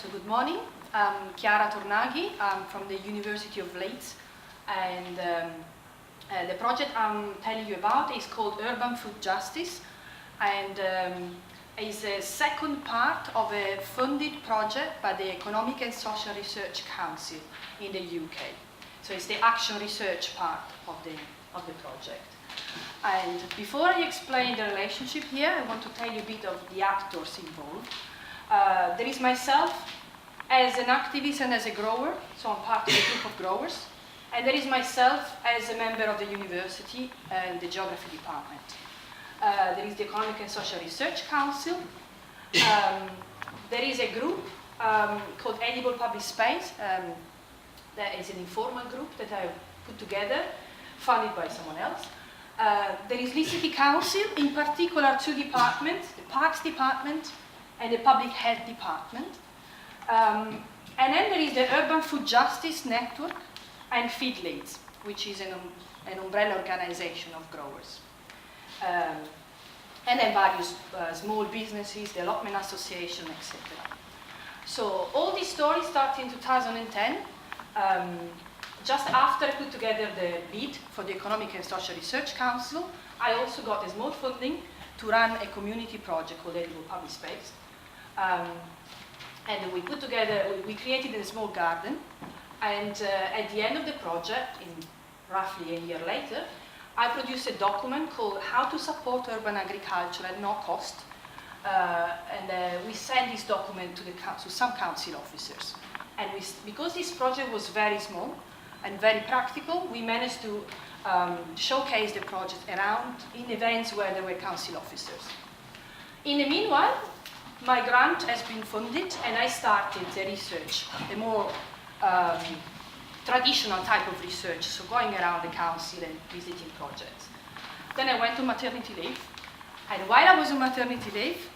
So good morning. I'm Chiara Tornaghi. I'm from the University of Leeds, and the project I'm telling you about is called Urban Food Justice, and is a second part of a funded project by the Economic and Social Research Council in the UK. So it's the action research part of the project. And before I explain the relationship here, I want to tell you a bit of the actors involved. There is myself as an activist and as a grower, so I'm part of a group of growers. And there is myself as a member of the university and the geography department. There is the Economic and Social Research Council. There is a group called Edible Public Space. That is an informal group that I put together, funded by someone else. There is the City Council, in particular two departments, the Parks Department and the Public Health Department. And then there is the Urban Food Justice Network and Feed Leeds, which is an umbrella organization of growers. And then various small businesses, the Allotment Association, etc. So all this story started in 2010, just after I put together the bid for the Economic and Social Research Council. I also got a small funding to run a community project called Edible Public Space. And we put together, we created a small garden, and at the end of the project, in roughly a year later, I produced a document called How to Support Urban Agriculture at No Cost. We sent this document to some council officers. And because this project was very small and very practical, we managed to showcase the project around in events where there were council officers. In the meanwhile, my grant has been funded, and I started the research, the more traditional type of research, so going around the council and visiting projects. Then I went to maternity leave, and while I was on maternity leave,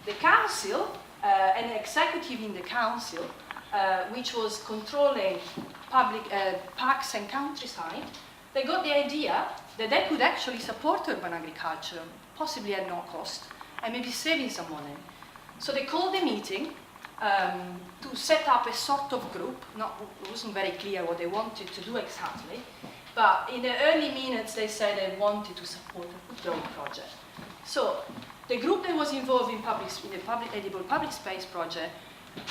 the council, an executive in the council, which was controlling public parks and countryside, they got the idea that they could actually support urban agriculture, possibly at no cost, and maybe saving some money. So they called a meeting to set up a sort of group. It wasn't very clear what they wanted to do exactly, but in the early minutes they said they wanted to support a food growing project. So the group that was involved in the Edible Public Space project,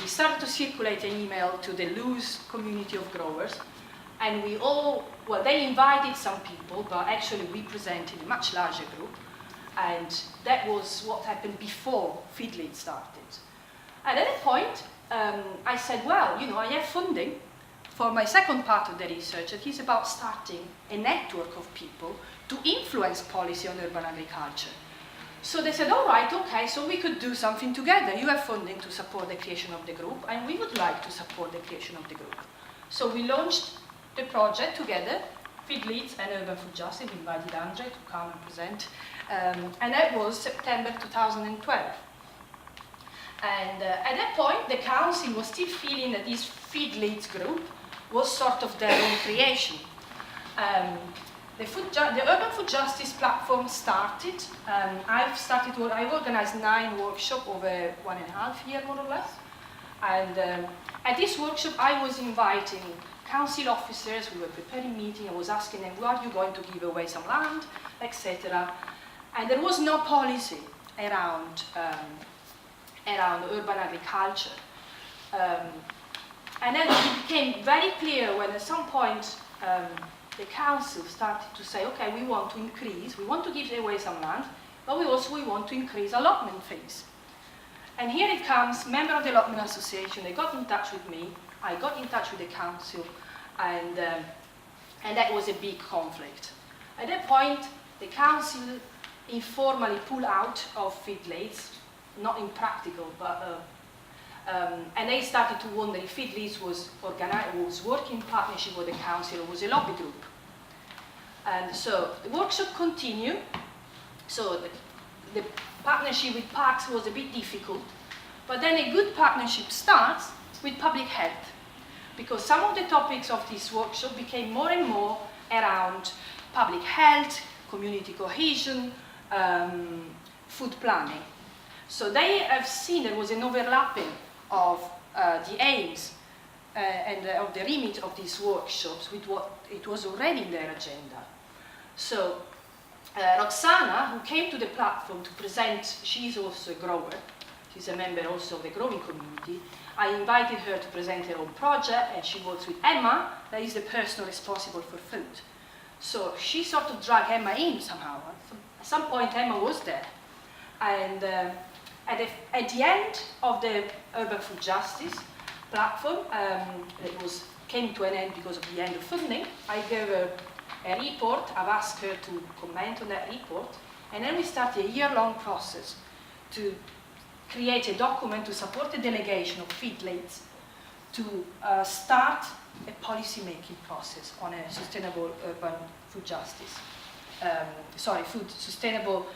we started to circulate an email to the loose community of growers, and they invited some people, but actually we presented a much larger group. And that was what happened before Feed Leeds started. And at that point, I said, well, I have funding for my second part of the research, that is about starting a network of people to influence policy on urban agriculture. So they said, all right, okay, so we could do something together. You have funding to support the creation of the group, and we would like to support the creation of the group. So we launched the project together, Feed Leeds and Urban Food Justice. We invited Andre to come and present. And that was September 2012. And at that point, the council was still feeling that this Feed Leeds group was sort of their own creation. The Urban Food Justice platform started. I organized 9 workshops over 1.5 years, more or less. And at this workshop, I was inviting council officers. We were preparing meetings. I was asking them, are you going to give away some land, etc. And there was no policy around urban agriculture. And then it became very clear when at some point the council started to say, okay, we want to give away some land, but we want to increase allotment fees. And here it comes, member of the Allotment Association, they got in touch with me, I got in touch with the council, and that was a big conflict. At that point, the council informally pulled out of Feed Leeds, not impractical, but and they started to wonder if Feed Leeds was working in partnership with the council or was a lobby group. And so the workshop continued. So the partnership with parks was a bit difficult, but then a good partnership starts with public health, because some of the topics of this workshop became more and more around public health, community cohesion, food planning. So they have seen there was an overlapping of the aims and of the remit of these workshops with what it was already in their agenda. So Roxana, who came to the platform to present, she's also a grower, she's a member also of the growing community. I invited her to present her own project, and she works with Emma, that is the person responsible for food. So she sort of dragged Emma in somehow. At some point Emma was there. And at the end of the Urban Food Justice platform, it came to an end because of the end of funding. I gave her a report. I've asked her to comment on that report, and then we started a year-long process to create a document to support the delegation of Feed Leeds to start a policy-making process on a sustainable urban food justice. Sustainable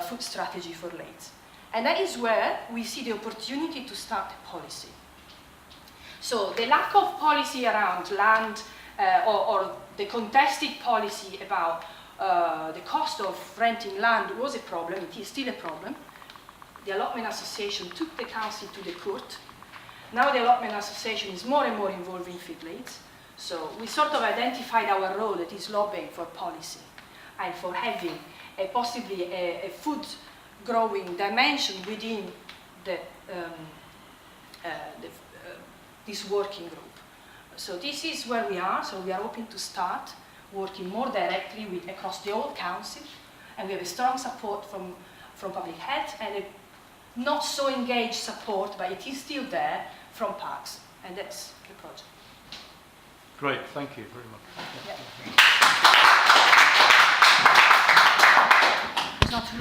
food strategy for Leeds. And that is where we see the opportunity to start a policy. So the lack of policy around land or the contested policy about the cost of renting land was a problem. It is still a problem. The Allotment Association took the council to the court. Now the Allotment Association is more and more involved in Feed Leeds. So we sort of identified our role, that is lobbying for policy and for having possibly a food growing dimension within this working group. So this is where we are. So we are hoping to start working more directly across the whole council, and we have a strong support from public health and a not so engaged support, but it is still there, from parks, and that's the project. Great, thank you very much. Yeah. It's not